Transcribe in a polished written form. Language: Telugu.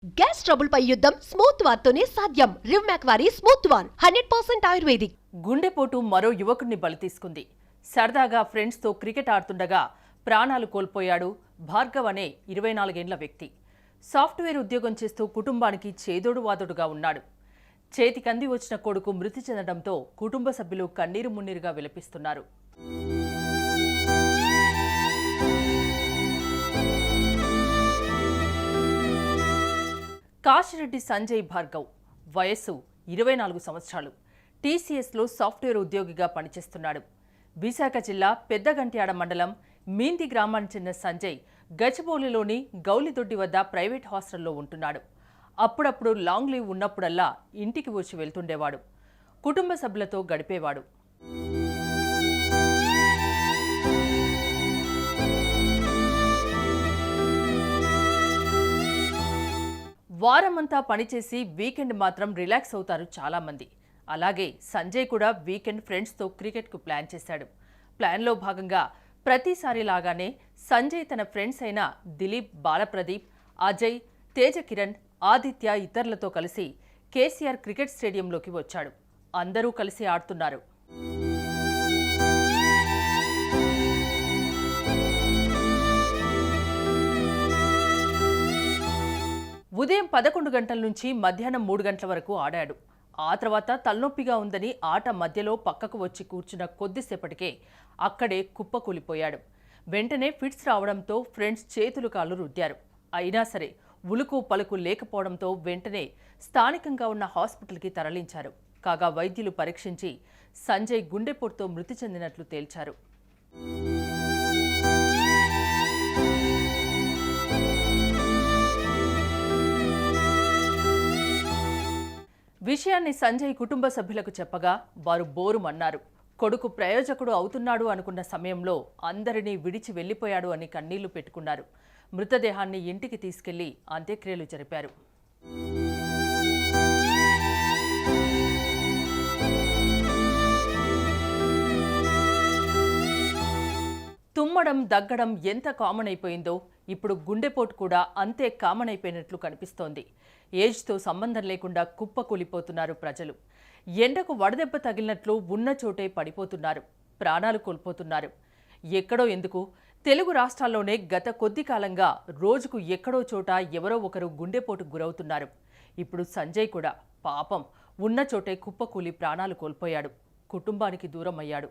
గ్యాస్ ట్రబుల్ పై యుద్ధం స్మూత్ వార్తోనే సాధ్యం. రివ్మాక్ వారి స్మూత్ వార్ 100% ఆయుర్వేదిక్. గుండెపోటు మరో యువకుడిని బలి తీసుకుంది. సరదాగా ఫ్రెండ్స్తో క్రికెట్ ఆడుతుండగా ప్రాణాలు కోల్పోయాడు భార్గవ్ అనే 24 ఏళ్ల వ్యక్తి. సాఫ్ట్వేర్ ఉద్యోగం చేస్తూ కుటుంబానికి చేదోడు వాదోడుగా ఉన్నాడు. చేతికంది వచ్చిన కొడుకు మృతి చెందడంతో కుటుంబ సభ్యులు కన్నీరు మున్నీరుగా విలపిస్తున్నారు. కాశిరెడ్డి సంజయ్ భార్గవ్ వయస్సు 24 సంవత్సరాలు. టీసీఎస్లో సాఫ్ట్వేర్ ఉద్యోగిగా పనిచేస్తున్నాడు. విశాఖ జిల్లా పెద్దగంట్యాడ మండలం మీంది గ్రామానికి చెందిన సంజయ్ గచ్చిబౌలిలోని గౌలిదొడ్డి వద్ద ప్రైవేట్ హాస్టల్లో ఉంటున్నాడు. అప్పుడప్పుడు లాంగ్ లీవ్ ఉన్నప్పుడల్లా ఇంటికి వచ్చి వెళ్తుండేవాడు. కుటుంబ సభ్యులతో గడిపేవాడు. వారమంతా పనిచేసి వీకెండ్ మాత్రం రిలాక్స్ అవుతారు చాలామంది. అలాగే సంజయ్ కూడా వీకెండ్ ఫ్రెండ్స్తో క్రికెట్కు ప్లాన్ చేశాడు. ప్లాన్లో భాగంగా ప్రతిసారి లాగానే సంజయ్ తన ఫ్రెండ్స్ అయిన దిలీప్, బాలప్రదీప్, అజయ్, తేజ కిరణ్, ఆదిత్య ఇతరులతో కలిసి కేసీఆర్ క్రికెట్ స్టేడియంలోకి వచ్చాడు. అందరూ కలిసి ఆడుతున్నారు. ఉదయం 11 గంటల నుంచి మధ్యాహ్నం 3 గంటల వరకు ఆడాడు. ఆ తర్వాత తలనొప్పిగా ఉందని ఆట మధ్యలో పక్కకు వచ్చి కూర్చున్న కొద్దిసేపటికే అక్కడే కుప్పకూలిపోయాడు. వెంటనే ఫిట్స్ రావడంతో ఫ్రెండ్స్ చేతులు కాళ్ళు రుద్దారు. అయినా సరే ఉలుకు పలుకు లేకపోవడంతో వెంటనే స్థానికంగా ఉన్న హాస్పిటల్కి తరలించారు. కాగా వైద్యులు పరీక్షించి సంజయ్ గుండెపోటుతో మృతి చెందినట్లు తేల్చారు. విషయాన్ని సంజయ్ కుటుంబ సభ్యులకు చెప్పగా వారు బోరుమన్నారు. కొడుకు ప్రయోజకుడు అవుతున్నాడు అనుకున్న సమయంలో అందరినీ విడిచి వెళ్లిపోయాడు అని కన్నీళ్లు పెట్టుకున్నారు. మృతదేహాన్ని ఇంటికి తీసుకెళ్లి అంత్యక్రియలు జరిపారు. తుమ్మడం, దగ్గడం ఎంత కామన్ అయిపోయిందో ఇప్పుడు గుండెపోటు కూడా అంతే కామన్ అయిపోయినట్లు కనిపిస్తోంది. ఏజ్తో సంబంధం లేకుండా కుప్పకూలిపోతున్నారు ప్రజలు. ఎండకు వడదెబ్బ తగిలినట్లు ఉన్న చోటే పడిపోతున్నారు, ప్రాణాలు కోల్పోతున్నారు. ఎక్కడో ఎందుకు, తెలుగు రాష్ట్రాల్లోనే గత కొద్ది కాలంగా రోజుకు ఎక్కడో చోట ఎవరో ఒకరు గుండెపోటుకు గురవుతున్నారు. ఇప్పుడు సంజయ్ కూడా పాపం ఉన్న చోటే కుప్పకూలి ప్రాణాలు కోల్పోయాడు, కుటుంబానికి దూరం అయ్యాడు.